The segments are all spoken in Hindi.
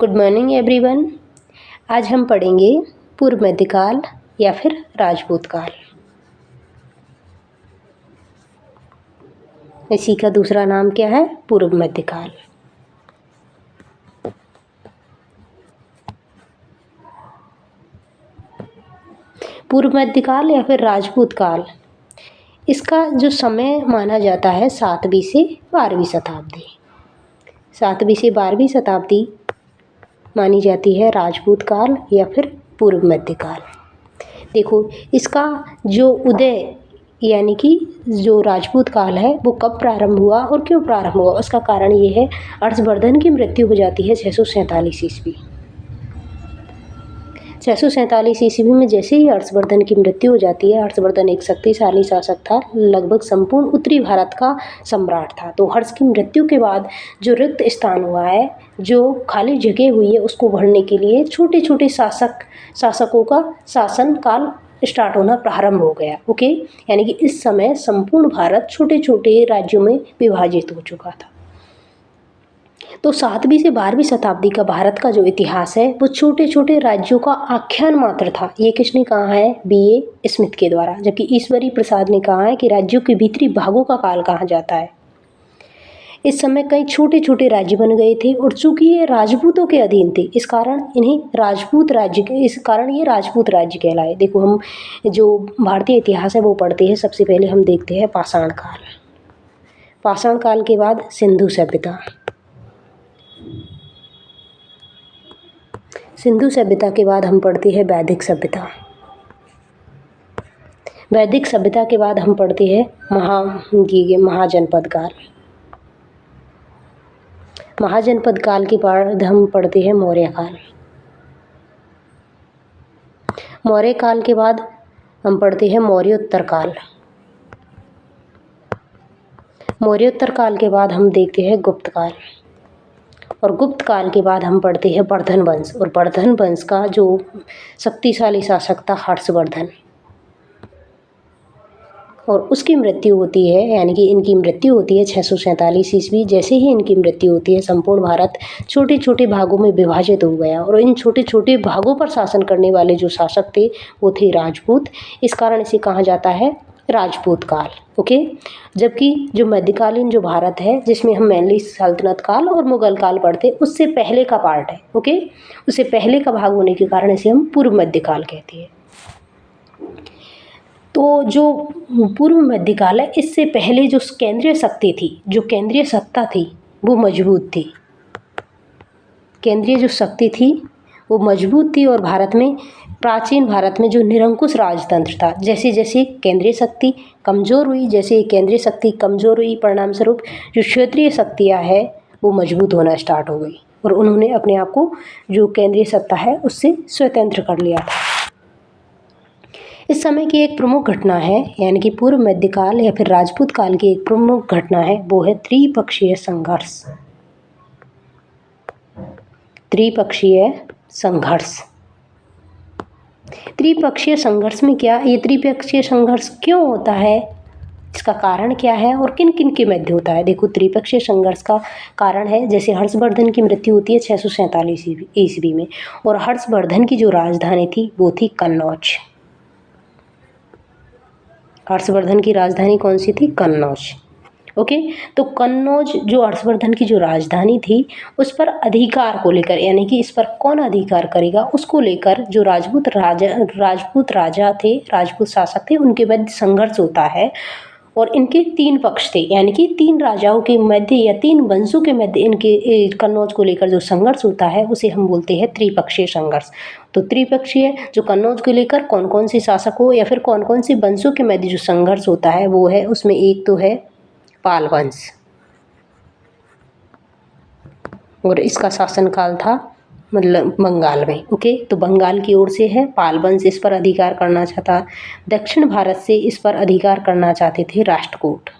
Good morning everyone. आज हम पढ़ेंगे पूर्व मध्यकाल या फिर राजपूत काल। इसी का दूसरा नाम क्या है? पूर्व मध्यकाल। पूर्व मध्यकाल या फिर राजपूत काल, इसका जो समय माना जाता है 7वीं से 12वीं शताब्दी। 7वीं से 12वीं शताब्दी मानी जाती है राजपूत काल या फिर पूर्व मध्यकाल। देखो, इसका जो उदय यानी कि जो राजपूत काल है वो कब प्रारंभ हुआ और क्यों प्रारंभ हुआ, उसका कारण ये है हर्षवर्धन की मृत्यु हो जाती है 647 ईस्वी। 647 ईस्वी में जैसे ही हर्षवर्धन की मृत्यु हो जाती है, हर्षवर्धन एक शक्तिशाली शासक था, लगभग संपूर्ण उत्तरी भारत का सम्राट था। तो हर्ष की मृत्यु के बाद जो रिक्त स्थान हुआ है, जो खाली जगह हुई है, उसको भरने के लिए छोटे छोटे शासकों का शासन काल स्टार्ट होना प्रारंभ हो गया। ओके, यानी कि इस समय संपूर्ण भारत छोटे छोटे राज्यों में विभाजित हो चुका था। तो 7वीं से 12वीं शताब्दी का भारत का जो इतिहास है वो छोटे छोटे राज्यों का आख्यान मात्र था। ये किसने कहा है? B.A. स्मिथ के द्वारा। जबकि ईश्वरी प्रसाद ने कहा है कि राज्यों के भीतरी भागों का काल कहा जाता है। इस समय कई छोटे छोटे राज्य बन गए थे और चूंकि ये राजपूतों के अधीन थे, इस कारण ये राजपूत राज्य कहलाए। देखो, हम जो भारतीय इतिहास है वो पढ़ते हैं। सबसे पहले हम देखते हैं पाषाण काल। पाषाण काल के बाद सिंधु सभ्यता। सिंधु सभ्यता के बाद हम पढ़ते हैं वैदिक सभ्यता। वैदिक सभ्यता के बाद हम पढ़ते हैं महाजनपद काल। महाजनपद काल के बाद हम पढ़ते हैं मौर्य काल। मौर्य काल के बाद हम पढ़ते हैं मौर्योत्तर काल। मौर्योत्तर काल के बाद हम देखते हैं गुप्त काल। और गुप्त काल के बाद हम पढ़ते हैं वर्धन वंश। और वर्धन वंश का जो शक्तिशाली शासक था हर्षवर्धन, और उसकी मृत्यु होती है, यानी कि इनकी मृत्यु होती है 647 ईस्वी। जैसे ही इनकी मृत्यु होती है, संपूर्ण भारत छोटे छोटे भागों में विभाजित हो गया और इन छोटे छोटे भागों पर शासन करने वाले जो शासक थे वो थे राजपूत। इस कारण इसे कहा जाता है राजपूत काल। ओके, जबकि जो मध्यकालीन जो भारत है, जिसमें हम मेनली सल्तनत काल और मुगल काल पढ़ते, उससे पहले का पार्ट है। ओके, उससे पहले का भाग होने के कारण इसे हम पूर्व मध्यकाल कहते हैं। तो जो पूर्व मध्यकाल है, इससे पहले जो केंद्रीय शक्ति थी, जो केंद्रीय सत्ता थी वो मजबूत थी। केंद्रीय जो शक्ति थी वो मजबूत थी और भारत में, प्राचीन भारत में जो निरंकुश राजतंत्र था, जैसे जैसे केंद्रीय शक्ति कमज़ोर हुई, जैसे केंद्रीय शक्ति कमज़ोर हुई, परिणाम स्वरूप जो क्षेत्रीय शक्तियाँ हैं वो मजबूत होना स्टार्ट हो गई और उन्होंने अपने आप को, जो केंद्रीय सत्ता है, उससे स्वतंत्र कर लिया था। इस समय की एक प्रमुख घटना है, यानी कि पूर्व मध्यकाल या फिर राजपूत काल की एक प्रमुख घटना है, वो है त्रिपक्षीय संघर्ष। त्रिपक्षीय संघर्ष। त्रिपक्षीय संघर्ष में क्या, ये त्रिपक्षीय संघर्ष क्यों होता है, इसका कारण क्या है और किन किन के मध्य होता है? देखो, त्रिपक्षीय संघर्ष का कारण है, जैसे हर्षवर्धन की मृत्यु होती है 647 ईस्वी में, और हर्षवर्धन की जो राजधानी थी वो थी कन्नौज। हर्षवर्धन की राजधानी कौन सी थी? कन्नौज। ओके, तो कन्नौज जो हर्षवर्धन की जो राजधानी थी, उस पर अधिकार को लेकर, यानी कि इस पर कौन अधिकार करेगा, उसको लेकर जो राजपूत राजा थे, राजपूत शासक थे, उनके मध्य संघर्ष होता है। और इनके 3 पक्ष थे, यानी कि 3 राजाओं के मध्य या 3 वंशों के मध्य इनके कन्नौज को लेकर जो संघर्ष होता है उसे हम बोलते हैं त्रिपक्षीय संघर्ष। तो त्रिपक्षीय जो कन्नौज को लेकर कौन कौन से शासकों या फिर कौन कौन से वंशों के मध्य जो संघर्ष होता है वो है, उसमें एक तो है पाल वंश, और इसका शासनकाल था मतलब बंगाल में। ओके, तो बंगाल की ओर से है पाल वंश, इस पर अधिकार करना चाहता। दक्षिण भारत से इस पर अधिकार करना चाहते थे राष्ट्रकूट।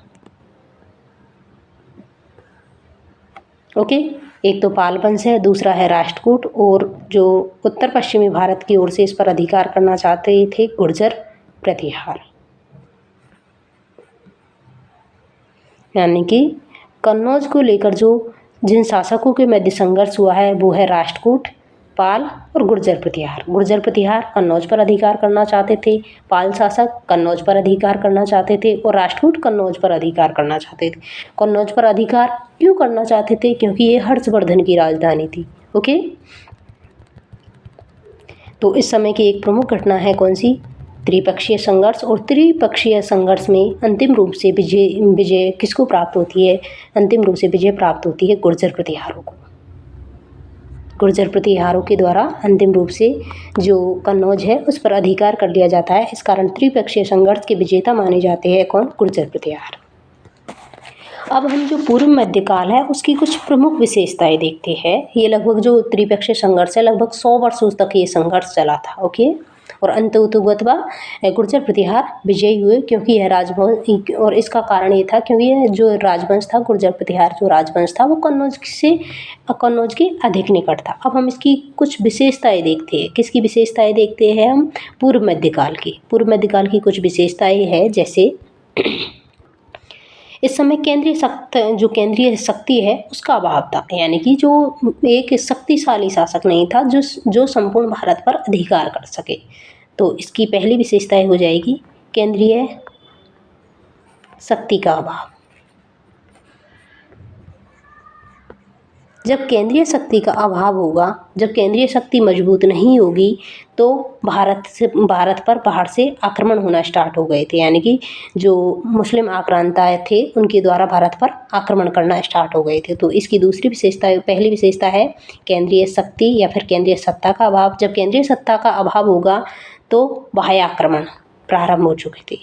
ओके, एक तो पाल वंश है, दूसरा है राष्ट्रकूट, और जो उत्तर पश्चिमी भारत की ओर से इस पर अधिकार करना चाहते थे गुर्जर प्रतिहार। यानी कि कन्नौज को लेकर जो जिन शासकों के मध्य संघर्ष हुआ है वो है राष्ट्रकूट, पाल और गुर्जर प्रतिहार। गुर्जर प्रतिहार कन्नौज पर अधिकार करना चाहते थे, पाल शासक कन्नौज पर अधिकार करना चाहते थे और राष्ट्रकूट कन्नौज पर अधिकार करना चाहते थे। कन्नौज पर अधिकार क्यों करना चाहते थे? क्योंकि ये हर्षवर्धन की राजधानी थी। ओके, तो इस समय की एक प्रमुख घटना है कौन सी? त्रिपक्षीय संघर्ष। और त्रिपक्षीय संघर्ष में अंतिम रूप से विजय किसको प्राप्त होती है? अंतिम रूप से विजय प्राप्त होती है गुर्जर प्रतिहारों को। गुर्जर प्रतिहारों के द्वारा अंतिम रूप से जो कन्नौज है उस पर अधिकार कर लिया जाता है। इस कारण त्रिपक्षीय संघर्ष के विजेता माने जाते हैं कौन? गुर्जर प्रतिहार। अब हम जो पूर्व मध्यकाल है उसकी कुछ प्रमुख विशेषताएं देखते हैं। ये लगभग जो त्रिपक्षीय संघर्ष है लगभग 100 वर्षों तक ये संघर्ष चला था। ओके, और अंततः गुर्जर प्रतिहार विजयी हुए क्योंकि यह राजवंश, और इसका कारण ये था क्योंकि यह जो राजवंश था गुर्जर प्रतिहार जो राजवंश था वो कन्नौज के अधिक निकट था। अब हम इसकी कुछ विशेषताएं देखते हैं। किसकी विशेषताएं देखते हैं हम? पूर्व मध्यकाल की। पूर्व मध्यकाल की कुछ विशेषताएं हैं, जैसे इस समय जो केंद्रीय शक्ति है उसका अभाव था, यानी कि जो एक शक्तिशाली शासक नहीं था जो संपूर्ण भारत पर अधिकार कर सके। तो इसकी पहली विशेषता हो जाएगी केंद्रीय शक्ति का अभाव। जब केंद्रीय शक्ति का अभाव होगा, जब केंद्रीय शक्ति मजबूत नहीं होगी तो भारत पर बाहर से आक्रमण होना स्टार्ट हो गए थे, यानी कि जो मुस्लिम आक्रांता थे उनके द्वारा भारत पर आक्रमण करना स्टार्ट हो गए थे। तो इसकी दूसरी विशेषता, पहली विशेषता है केंद्रीय शक्ति या फिर केंद्रीय सत्ता का अभाव। जब केंद्रीय सत्ता का अभाव होगा तो बाह्य आक्रमण प्रारंभ हो चुके थे।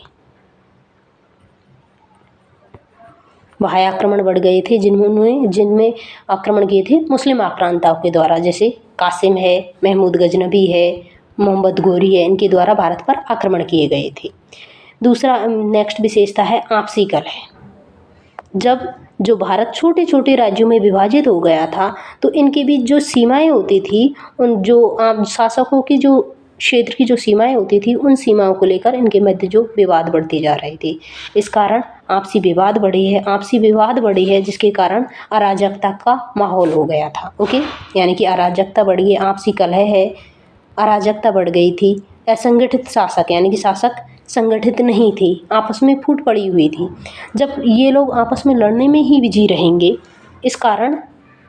बाह्य आक्रमण बढ़ गए थे जिनमें आक्रमण किए थे मुस्लिम आक्रांताओं के द्वारा, जैसे कासिम है, महमूद गजनबी है, मोहम्मद गोरी है, इनके द्वारा भारत पर आक्रमण किए गए थे। दूसरा नेक्स्ट विशेषता है आपसी कलह। जब जो भारत छोटे छोटे राज्यों में विभाजित हो गया था तो इनके बीच जो सीमाएं होती थी, उन जो शासकों की जो क्षेत्र की जो सीमाएं होती थी उन सीमाओं को लेकर इनके मध्य जो विवाद बढ़ती जा रही थी। इस कारण आपसी विवाद बढ़ी है जिसके कारण अराजकता का माहौल हो गया था। ओके, यानी कि अराजकता बढ़ी है, आपसी कलह है, अराजकता बढ़ गई थी। असंगठित शासक, यानी कि शासक संगठित नहीं थे, आपस में फूट पड़ी हुई थी। जब ये लोग आपस में लड़ने में ही बिजी रहेंगे, इस कारण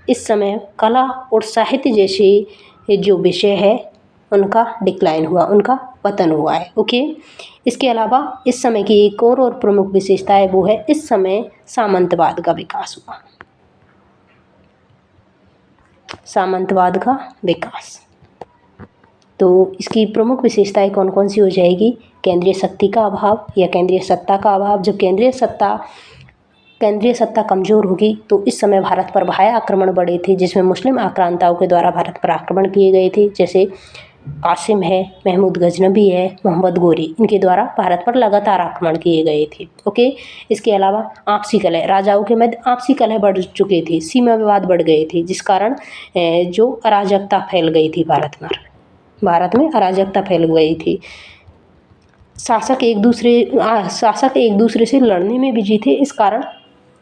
इस समय कला और साहित्य जैसे जो विषय है उनका डिक्लाइन हुआ, उनका पतन हुआ है। ओके, इसके अलावा इस समय की एक और प्रमुख विशेषता है, वो है इस समय सामंतवाद का विकास हुआ। सामंतवाद का विकास, तो इसकी प्रमुख विशेषताएं कौन कौन सी हो जाएगी? केंद्रीय शक्ति का अभाव या केंद्रीय सत्ता का अभाव। जब केंद्रीय सत्ता कमज़ोर होगी तो इस समय भारत पर बाह्य आक्रमण बढ़े थे जिसमें मुस्लिम आक्रांताओं के द्वारा भारत पर आक्रमण किए गए थे, जैसे कासिम है, महमूद गजनबी है, मोहम्मद गोरी, इनके द्वारा भारत पर लगातार आक्रमण किए गए थे। ओके, इसके अलावा आपसी कलह, राजाओं के मध्य आपसी कलह बढ़ चुके थे, सीमा विवाद बढ़ गए थे, जिस कारण जो अराजकता फैल गई थी भारत में अराजकता फैल गई थी। शासक एक दूसरे से लड़ने में बिजी थे, इस कारण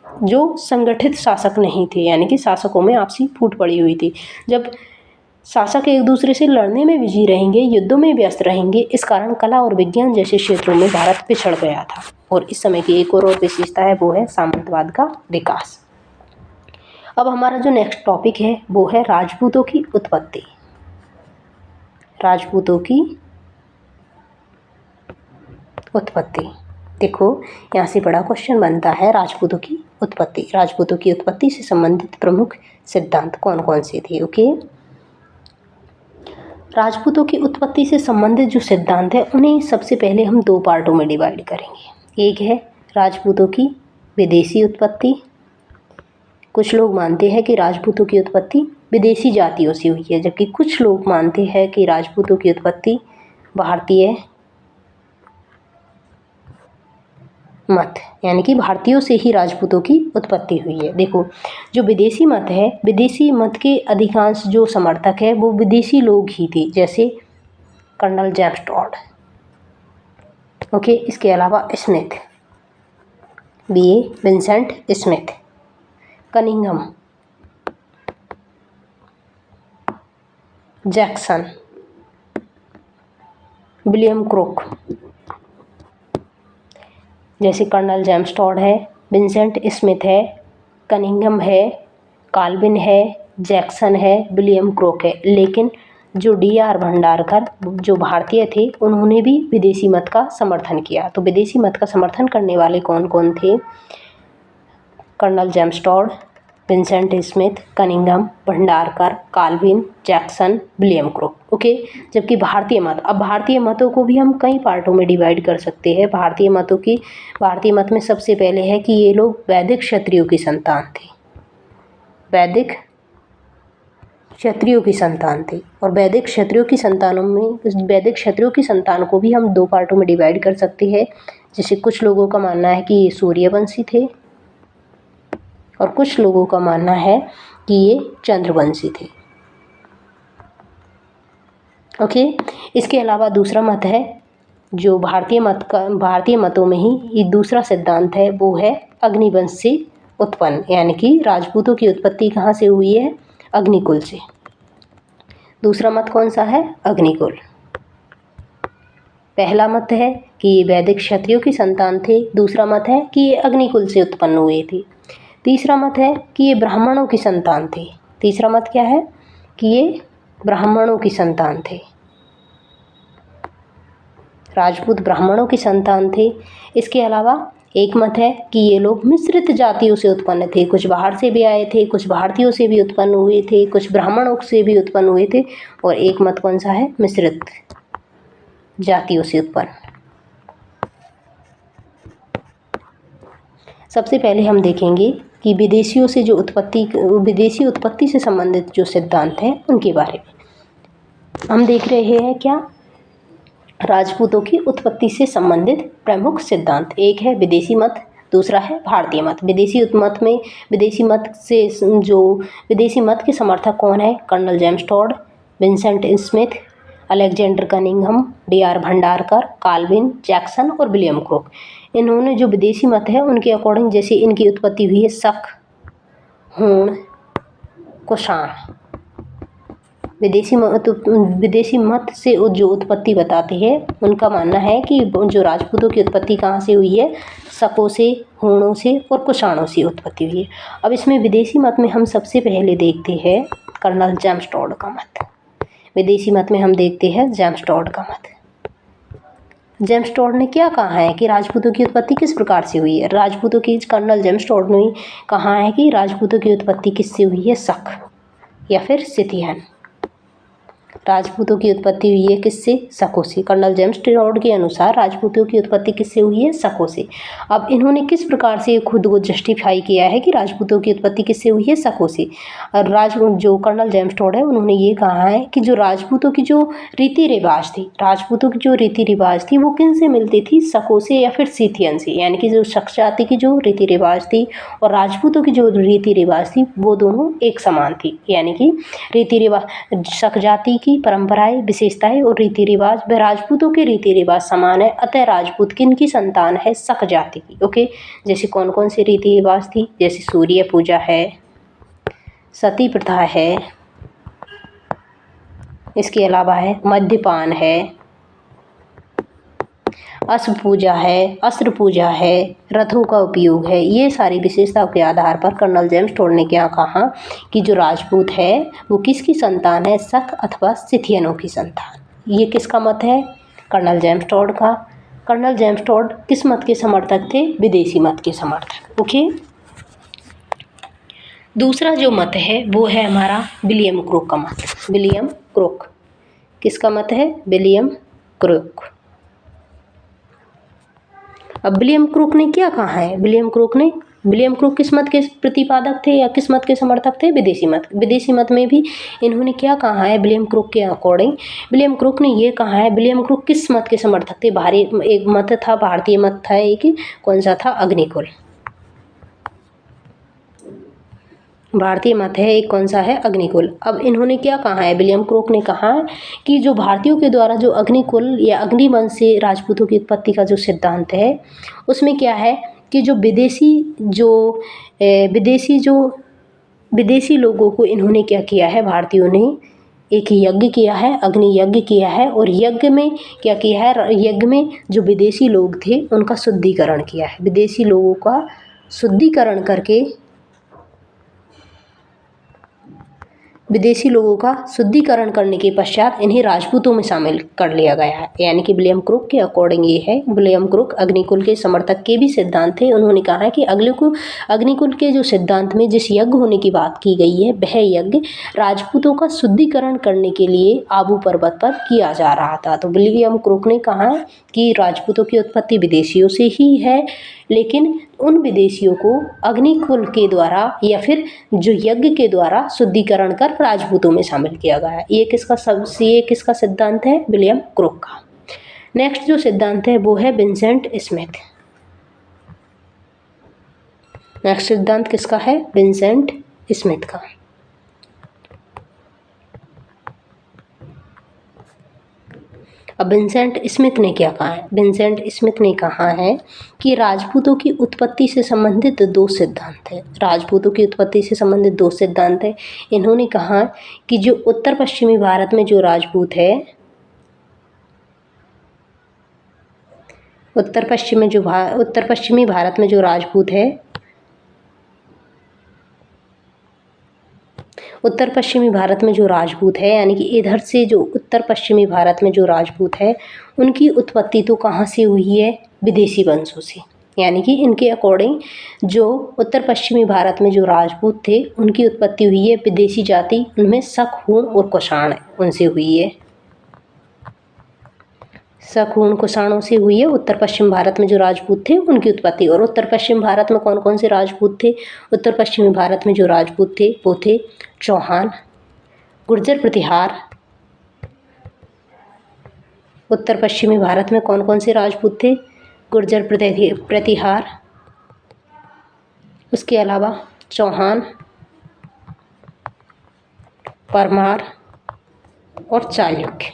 जो संगठित शासक नहीं थे, यानी कि शासकों में आपसी फूट पड़ी हुई थी। जब शासक एक दूसरे से लड़ने में बिजी रहेंगे, युद्धों में व्यस्त रहेंगे, इस कारण कला और विज्ञान जैसे क्षेत्रों में भारत पिछड़ गया था। और इस समय की एक और विशेषता है, वो है सामंतवाद का विकास। अब हमारा जो नेक्स्ट टॉपिक है वो है राजपूतों की उत्पत्ति। राजपूतों की उत्पत्ति, देखो यहाँ से बड़ा क्वेश्चन बनता है, राजपूतों की उत्पत्ति। राजपूतों की उत्पत्ति से संबंधित प्रमुख सिद्धांत कौन कौन से थे? ओके, राजपूतों की उत्पत्ति से संबंधित जो सिद्धांत है उन्हें सबसे पहले हम दो पार्टों में डिवाइड करेंगे। एक है राजपूतों की विदेशी उत्पत्ति। कुछ लोग मानते हैं कि राजपूतों की उत्पत्ति विदेशी जातियों से हुई है, जबकि कुछ लोग मानते हैं कि राजपूतों की उत्पत्ति भारतीय मत, यानी कि भारतीयों से ही राजपूतों की उत्पत्ति हुई है। देखो, जो विदेशी मत है, विदेशी मत के अधिकांश जो समर्थक है वो विदेशी लोग ही थे, जैसे कर्नल जेम्स टॉड। ओके, इसके अलावा Smith, B.A. Vincent Smith, Cunningham, Jackson, William crook, जैसे कर्नल जेम्स टॉड है, विंसेंट स्मिथ है, कनिंघम है, काल्विन है, जैक्सन है, विलियम क्रोक है। लेकिन जो D.R. भंडारकर जो भारतीय थे उन्होंने भी विदेशी मत का समर्थन किया। तो विदेशी मत का समर्थन करने वाले कौन कौन थे? Colonel James Tod, Vincent Smith, Cunningham, Bhandarkar, Calvin, Jackson, William Crooke. Okay. जबकि भारतीय मत, अब भारतीय मतों को भी हम कई पार्टों में डिवाइड कर सकते हैं। भारतीय मत में सबसे पहले है कि ये लोग वैदिक क्षत्रियों की संतान थे, वैदिक क्षत्रियों की संतान थे। और वैदिक क्षत्रियों की संतान को भी हम दो पार्टों में डिवाइड कर सकते हैं। जैसे कुछ लोगों का मानना है कि ये सूर्यवंशी थे और कुछ लोगों का मानना है कि ये चंद्रवंशी थे। ओके। इसके अलावा दूसरा मत है जो भारतीय मतों में ही एक दूसरा सिद्धांत है, वो है अग्निवंश से उत्पन्न, यानी कि राजपूतों की उत्पत्ति कहाँ से हुई है? अग्निकुल से। दूसरा मत कौन सा है? अग्निकुल। पहला मत है कि ये वैदिक क्षत्रियों की संतान थे, दूसरा मत है कि ये अग्निकुल से उत्पन्न हुए थे। तीसरा मत है कि ये ब्राह्मणों की संतान थे। तीसरा मत क्या है? कि ये ब्राह्मणों की संतान थे, राजपूत ब्राह्मणों की संतान थे। इसके अलावा एक मत है कि ये लोग मिश्रित जातियों से उत्पन्न थे, कुछ बाहर से भी आए थे, कुछ भारतीयों से भी उत्पन्न हुए थे, कुछ ब्राह्मणों से भी उत्पन्न हुए थे। और एक मत कौन सा है? मिश्रित जातियों से उत्पन्न। सबसे पहले हम देखेंगे कि विदेशी उत्पत्ति से संबंधित जो सिद्धांत हैं उनके बारे में हम देख रहे हैं। क्या? राजपूतों की उत्पत्ति से संबंधित प्रमुख सिद्धांत, एक है विदेशी मत, दूसरा है भारतीय मत। विदेशी मत के समर्थक कौन है? Colonel James Tod, Vincent Smith, Alexander Cunningham, D.R. Bhandarkar, Calvin, Jackson और विलियम क्रोक। इन्होंने जो विदेशी मत है उनके अकॉर्डिंग जैसे इनकी उत्पत्ति हुई है शक, हूण, कुषाण। विदेशी मत से जो उत्पत्ति बताते हैं उनका मानना है कि जो राजपूतों की उत्पत्ति कहाँ से हुई है? शकों से, हूणों से और कुषाणों से उत्पत्ति हुई है। अब इसमें विदेशी मत में हम सबसे पहले देखते हैं कर्नल जेम्स टॉड का मत। विदेशी मत में हम देखते हैं जेम्स टॉड का मत। जेम्स टॉड ने क्या कहा है कि राजपूतों की उत्पत्ति किस प्रकार से हुई है? कर्नल जेम्स टॉड ने कहा है कि राजपूतों की उत्पत्ति किससे हुई है? शक या फिर सिथियन। राजपूतों की उत्पत्ति हुई है किससे? शकों से। कर्नल जेम्स टॉड के अनुसार राजपूतों की उत्पत्ति किससे हुई है? शकों से। अब इन्होंने किस प्रकार से खुद को जस्टिफाई किया है कि राजपूतों की उत्पत्ति किससे हुई है? शकों से। और जो कर्नल जेम्स टॉड है उन्होंने ये कहा है कि जो राजपूतों की जो रीति रिवाज थी वो किन से मिलती थी? शकों से या फिर सिथियन से। यानी कि जो शक जाति की जो रीति रिवाज थी और राजपूतों की जो रीति रिवाज थी वो दोनों एक समान थी। यानी कि रीति रिवाज, शक जाति की परंपराएं, विशेषताएं और रीति रिवाज व राजपूतों के रीति रिवाज समान है, अतः राजपूत किन की संतान है? शक जाति की। ओके। जैसे कौन कौन सी रीति रिवाज थी? जैसे सूर्य पूजा है, सती प्रथा है, इसके अलावा है मद्यपान है, अस्त्र पूजा है, रथों का उपयोग है। ये सारी विशेषताओं के आधार पर कर्नल जेम्स टॉड ने क्या कहा कि जो राजपूत है वो किसकी संतान है? शक अथवा सिथियनों की संतान। ये किसका मत है? कर्नल जेम्स टॉड का। कर्नल जेम्स टॉड किस मत के समर्थक थे? विदेशी मत के समर्थक। ओके। दूसरा जो मत है वो है हमारा विलियम क्रोक का मत। विलियम क्रोक किसका मत है? William crook. अब विलियम क्रोक ने क्या कहा है? विलियम क्रोक किस मत के प्रतिपादक थे या किस मत के समर्थक थे? विदेशी मत में भी इन्होंने क्या कहा है? विलियम क्रोक के अकॉर्डिंग विलियम क्रोक ने ये कहा है, विलियम क्रोक किस मत के समर्थक थे? एक मत था भारतीय मत था, एक कौन सा था? अग्निकुल। भारतीय मत है एक, कौन सा है? अग्निकुल। अब इन्होंने क्या कहा है? विलियम क्रोक ने कहा कि जो भारतीयों के द्वारा जो अग्निकुल या अग्निवंश से राजपूतों की उत्पत्ति का जो सिद्धांत है उसमें क्या है कि जो विदेशी लोगों को इन्होंने क्या किया है? भारतीयों ने एक यज्ञ किया है, अग्नि यज्ञ किया है, और यज्ञ में क्या किया है, यज्ञ में जो विदेशी लोग थे उनका शुद्धिकरण किया है। विदेशी लोगों का शुद्धिकरण करके, विदेशी लोगों का शुद्धिकरण करने के पश्चात इन्हें राजपूतों में शामिल कर लिया गया है। यानी कि विलियम क्रुक के अकॉर्डिंग ये है। विलियम क्रुक अग्निकुल के समर्थक के भी सिद्धांत थे। उन्होंने कहा है कि अग्निकुल के जो सिद्धांत में जिस यज्ञ होने की बात की गई है, वह यज्ञ राजपूतों का शुद्धिकरण करने के लिए आबू पर्वत पर किया जा रहा था। तो विलियम क्रुक ने कहा कि राजपूतों की उत्पत्ति विदेशियों से ही है, लेकिन उन विदेशियों को अग्निकुल के द्वारा या फिर जो यज्ञ के द्वारा शुद्धिकरण कर राजपूतों में शामिल किया गया है। ये किसका सिद्धांत है? विलियम क्रुक का। नेक्स्ट जो सिद्धांत है वो है विंसेंट स्मिथ। नेक्स्ट सिद्धांत किसका है? विंसेंट स्मिथ का। अब विंसेंट स्मिथ ने क्या कहा है? विंसेंट स्मिथ ने कहा है कि राजपूतों की उत्पत्ति से संबंधित दो सिद्धांत है। राजपूतों की उत्पत्ति से संबंधित दो सिद्धांत है। इन्होंने कहा कि जो उत्तर पश्चिमी भारत में जो राजपूत है, उत्तर पश्चिमी भारत में जो राजपूत है, उत्तर पश्चिमी भारत में जो राजपूत है, यानी कि इधर से जो उत्तर पश्चिमी भारत में जो राजपूत है, उनकी उत्पत्ति तो कहाँ से हुई है? विदेशी वंशों से। यानी कि इनके अकॉर्डिंग जो उत्तर पश्चिमी भारत में जो राजपूत थे उनकी उत्पत्ति हुई है विदेशी जाति, उनमें शक, हूण और कुषाण, उनसे हुई है। शक, हूण, कुषाणों से हुई है उत्तर पश्चिम भारत में जो राजपूत थे उनकी उत्पत्ति। और उत्तर पश्चिम भारत में कौन कौन से राजपूत थे? उत्तर पश्चिमी भारत में जो राजपूत थे वो थे चौहान, गुर्जर, प्रतिहार। उत्तर पश्चिमी भारत में कौन कौन से राजपूत थे? गुर्जर, प्रतिहार, उसके अलावा चौहान, परमार और चालुक्य।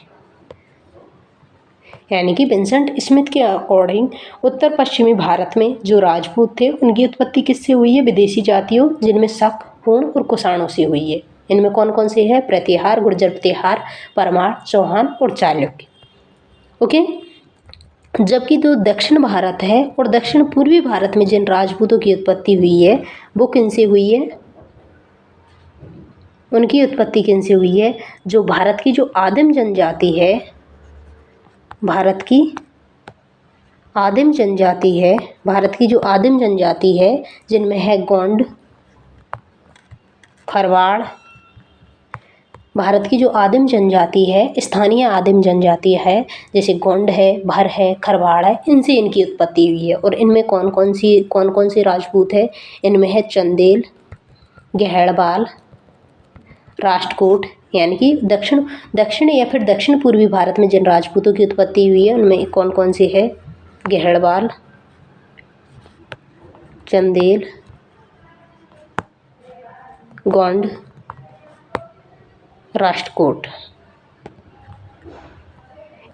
यानी कि विंसेंट स्मिथ के अकॉर्डिंग उत्तर पश्चिमी भारत में जो राजपूत थे उनकी उत्पत्ति किससे हुई है? विदेशी जातियों, जिनमें शक, हूण और कुषाणों से हुई है। इनमें कौन कौन से है? प्रतिहार, गुर्जर प्रतिहार, परमार, चौहान और चालुक्य। ओके। जबकि जो दक्षिण भारत है और दक्षिण पूर्वी भारत में जिन राजपूतों की उत्पत्ति हुई है वो किनसे हुई है? उनकी उत्पत्ति किनसे हुई है? जो भारत की जो आदिम जनजाति है, भारत की आदिम जनजाति है, जिनमें है गोंड, खरवाड़। भारत की जो आदिम जनजाति है, स्थानीय आदिम जनजाति है, जैसे गोंड है, भर है, खरवाड़ है, इनसे इनकी उत्पत्ति हुई है। और इनमें कौन कौन से राजपूत है? इनमें है चंदेल, गहड़बाल, राष्ट्रकूट। यानी कि दक्षिण या फिर दक्षिण पूर्वी भारत में जिन राजपूतों की उत्पत्ति हुई है उनमें कौन कौन से है? गहड़बाल, चंदेल, गोंड, राष्ट्रकूट।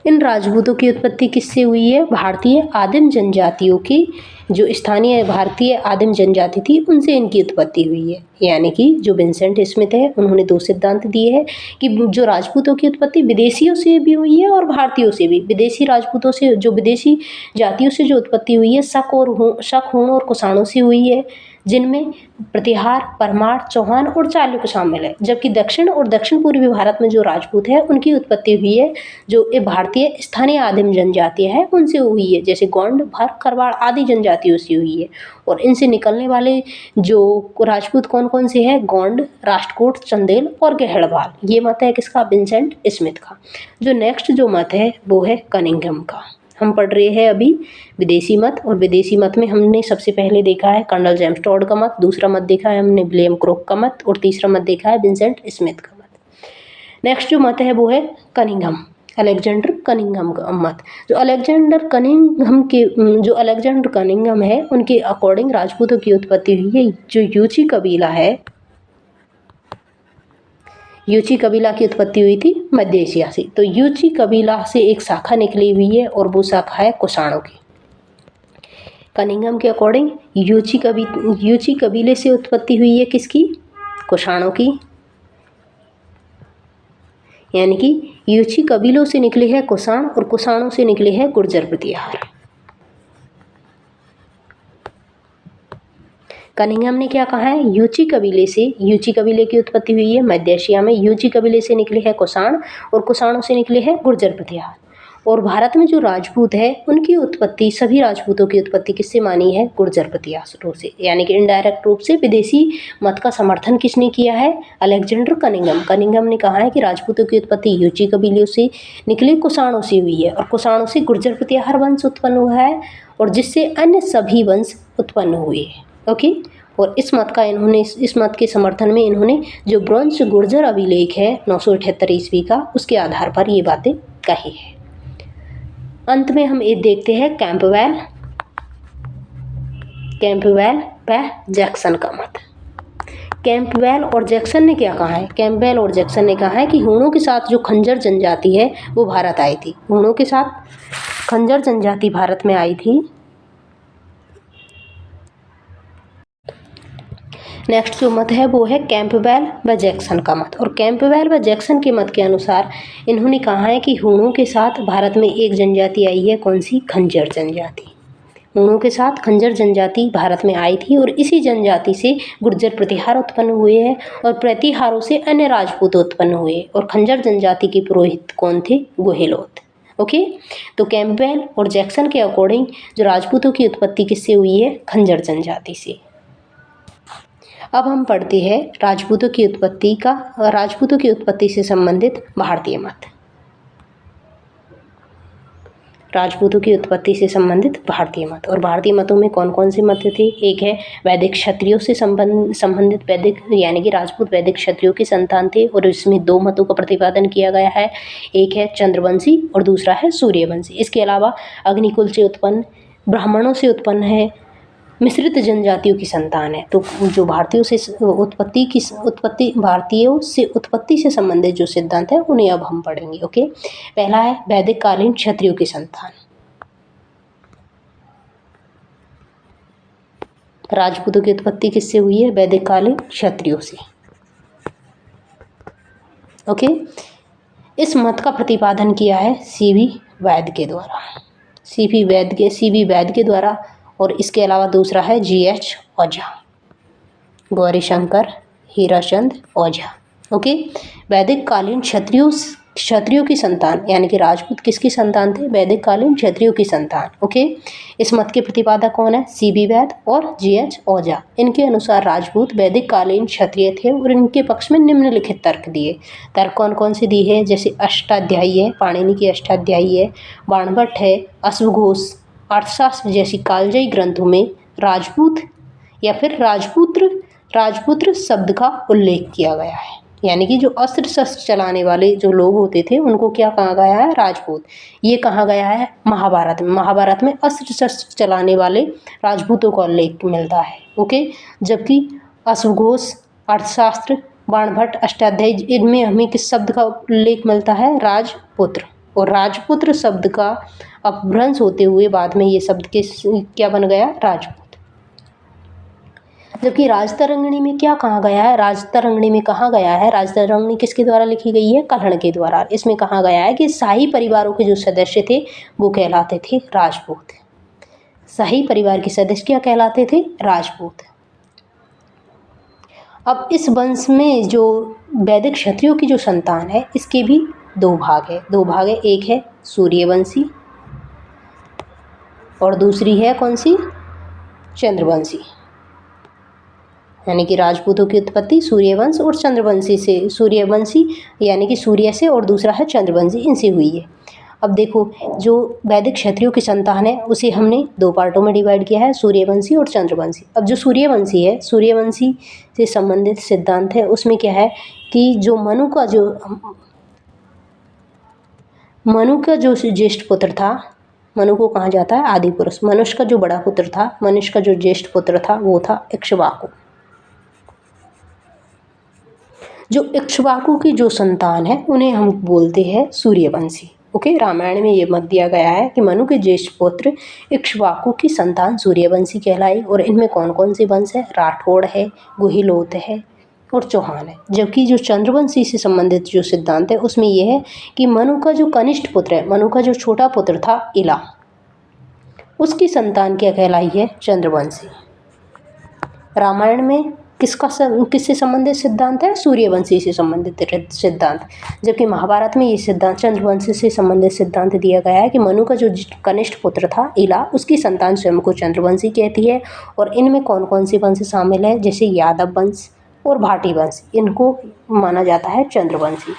इन राजपूतों की उत्पत्ति किससे हुई है? भारतीय आदिम जनजातियों की, जो स्थानीय भारतीय आदिम जनजाति थी उनसे इनकी उत्पत्ति हुई है। यानी कि जो विंसेंट स्मिथ है उन्होंने दो सिद्धांत दिए हैं कि जो राजपूतों की उत्पत्ति विदेशियों से भी हुई है और भारतीयों से भी। विदेशी राजपूतों से, जो विदेशी जातियों से जो उत्पत्ति हुई है, शक, हूण और कुषाणों से हुई है, जिनमें प्रतिहार, परमार, चौहान और चालुक्य शामिल है। जबकि दक्षिण और दक्षिण पूर्वी भारत में जो राजपूत है उनकी उत्पत्ति हुई है जो ये भारतीय स्थानीय आदिम जनजाति है उनसे हुई है, जैसे गोंड, भर, खरवाड़ आदि जनजातियों से हुई है। और इनसे निकलने वाले जो राजपूत कौन कौन से हैं? गोंड, राष्ट्रकूट, चंदेल और गहड़बाल। ये मत है किसका? विंसेंट स्मिथ का। जो नेक्स्ट जो मत है वो है कनिंघम का। हम पढ़ रहे हैं अभी विदेशी मत, और विदेशी मत में हमने सबसे पहले देखा है कर्नल जेम्स टॉड का मत, दूसरा मत देखा है हमने विलियम क्रुक का मत, और तीसरा मत देखा है विंसेंट स्मिथ का मत। नेक्स्ट जो मत है वो है कनिंघम, अलेक्जेंडर कनिंघम का मत। जो अलेक्जेंडर कनिंघम है उनके अकॉर्डिंग राजपूतों की उत्पत्ति हुई है जो यूची कबीला है, यूची कबीला की उत्पत्ति हुई थी मध्य एशिया से। तो यूची कबीला से एक शाखा निकली हुई है और वो शाखा है कुषाणों की। कनिंघम के अकॉर्डिंग यूची कबीले से उत्पत्ति हुई है किसकी? कुषाणों की। यानी कि यूची कबीलों से निकले हैं कुषाण और कुषाणों से निकले हैं गुर्जर प्रतिहार। कनिंघम ने क्या कहा है, यूची कबीले की उत्पत्ति हुई है मध्य एशिया में। यूची कबीले से निकले हैं कुषाण और कुषाणों से निकले हैं गुर्जर प्रतिहार। और भारत में जो राजपूत है उनकी उत्पत्ति, सभी राजपूतों की उत्पत्ति किससे मानी है, गुर्जर प्रतिहारों से। यानी कि इनडायरेक्ट रूप से विदेशी मत का समर्थन किसने किया है, अलेक्जेंडर कनिंघम। कनिंघम ने कहा है कि राजपूतों की उत्पत्ति यूची कबीलों से निकले कुषाणों से हुई है और कुषाणों से गुर्जर प्रतिहार वंश उत्पन्न हुआ है और जिससे अन्य सभी वंश उत्पन्न हुए हैं। ओके। और इस मत के समर्थन में इन्होंने जो ब्रॉन्ज गुर्जर अभिलेख है 978 ईस्वी का, उसके आधार पर ये बातें कही है। अंत में हम ये देखते हैं कैंपबेल व जैक्सन का मत। कैंपबेल और जैक्सन ने क्या कहा है, कैंपबेल और जैक्सन ने कहा है कि हूणों के साथ जो खंजर जनजाति है वो भारत आई थी। हूणों के साथ खंजर जनजाति भारत में आई थी। नेक्स्ट जो मत है वो है कैंपबेल व जैक्सन का मत। और कैंपबेल व जैक्सन के मत के अनुसार इन्होंने कहा है कि हूणों के साथ भारत में एक जनजाति आई है, कौन सी, खंजर जनजाति। हूणों के साथ खंजर जनजाति भारत में आई थी और इसी जनजाति से गुर्जर प्रतिहार उत्पन्न हुए हैं और प्रतिहारों से अन्य राजपूत उत्पन्न हुए। और खंजर जनजाति के पुरोहित कौन थे, गोहिलोत। ओके। तो कैंपबेल और जैक्सन के अकॉर्डिंग जो राजपूतों की उत्पत्ति किससे हुई है, खंजर जनजाति से। अब हम पढ़ते हैं राजपूतों की उत्पत्ति से संबंधित भारतीय मत। राजपूतों की उत्पत्ति से संबंधित भारतीय मत। और भारतीय मतों में कौन कौन से मत थे, एक है वैदिक क्षत्रियों से संबंधित वैदिक, यानी कि राजपूत वैदिक क्षत्रियों के संतान थे और इसमें दो मतों का प्रतिपादन किया गया है, एक है चंद्रवंशी और दूसरा है सूर्यवंशी। इसके अलावा अग्निकुल से उत्पन्न, ब्राह्मणों से उत्पन्न है, मिश्रित जनजातियों की संतान है। तो जो भारतीयों से उत्पत्ति से संबंधित जो सिद्धांत है उन्हें अब हम पढ़ेंगे। ओके। पहला है वैदिक कालीन क्षत्रियों की संतान। राजपूतों की उत्पत्ति किससे हुई है, वैदिक कालीन क्षत्रियों से। ओके। इस मत का प्रतिपादन किया है सीवी वैद्य के द्वारा। और इसके अलावा दूसरा है GH ओझा, गौरीशंकर हीराचंद ओझा। ओके। वैदिक कालीन क्षत्रियों की संतान, यानी कि राजपूत किसकी संतान थे, वैदिक कालीन क्षत्रियों की संतान। ओके। इस मत के प्रतिपादक कौन है, CB वैद्य और GH ओझा। इनके अनुसार राजपूत वैदिक कालीन क्षत्रिय थे और इनके पक्ष में निम्नलिखित तर्क दिए। तर्क कौन कौन से दिए हैं, जैसे अष्टाध्यायी है, पाणिनि की अष्टाध्यायी है, बाणभट्ट है, अश्वघोष, अर्थशास्त्र जैसी कालजयी ग्रंथों में राजपूत या फिर राजपुत्र शब्द का उल्लेख किया गया है। यानी कि जो अस्त्र शस्त्र चलाने वाले जो लोग होते थे उनको क्या कहा गया है, राजपूत। ये कहा गया है महाभारत में अस्त्र शस्त्र चलाने वाले राजपूतों का उल्लेख मिलता है। ओके। जबकि अश्वघोष, अर्थशास्त्र, बाणभट्ट, अष्टाध्यायी, इनमें हमें किस शब्द का उल्लेख मिलता है, राजपुत्र। और राजपुत्र शब्द का अपभ्रंश होते हुए बाद में ये शब्द क्या बन गया, राजपूत। जबकि राजतरंगिणी में क्या कहा गया है, राजतरंगिणी किसके द्वारा लिखी गई है, कल्हड़ के द्वारा। इसमें कहा गया है कि शाही परिवारों के जो सदस्य थे वो कहलाते थे राजपूत। शाही परिवार के सदस्य क्या कहलाते थे, राजपूत। अब इस वंश में जो वैदिक क्षत्रियों की जो संतान है इसके भी दो भाग है। एक है सूर्यवंशी और दूसरी है कौन सी, चंद्रवंशी। यानी कि राजपूतों की उत्पत्ति सूर्यवंश और चंद्रवंशी से, सूर्यवंशी यानी कि सूर्य से और दूसरा है चंद्रवंशी, इनसे हुई है। अब देखो जो वैदिक क्षत्रियों की संतान है उसे हमने दो पार्टों में डिवाइड किया है, सूर्यवंशी और चंद्रवंशी। अब जो सूर्यवंशी है, सूर्यवंशी से संबंधित सिद्धांत है उसमें क्या है कि जो मनु का जो ज्येष्ठ पुत्र था, मनु को कहा जाता है आदि पुरुष। मनुष्य का जो बड़ा पुत्र था, मनुष्य का जो ज्येष्ठ पुत्र था वो था इक्ष्वाकु। जो इक्ष्वाकु की जो संतान है उन्हें हम बोलते हैं सूर्यवंशी। ओके। रामायण में ये मत दिया गया है कि मनु के ज्येष्ठ पुत्र इक्ष्वाकु की संतान सूर्यवंशी कहलाई। और इनमें कौन कौन से वंश है, राठौड़ है, गुहिलोत है, और चौहान है। जबकि जो चंद्रवंशी से संबंधित जो सिद्धांत है उसमें यह है कि मनु का जो कनिष्ठ पुत्र है, मनु का जो छोटा पुत्र था इला, उसकी संतान क्या कहलाई है? चंद्रवंशी। रामायण में किससे संबंधित सिद्धांत है? सूर्यवंशी से संबंधित सिद्धांत। जबकि महाभारत में ये सिद्धांत चंद्रवंशी से संबंधित सिद्धांत दिया गया है कि मनु का जो कनिष्ठ पुत्र था इला, उसकी संतान स्वयं को चंद्रवंशी कहती है। और इनमें कौन कौन से वंश शामिल है? जैसे यादव वंश और भाटी वंश, इनको माना जाता है चंद्रवंशी।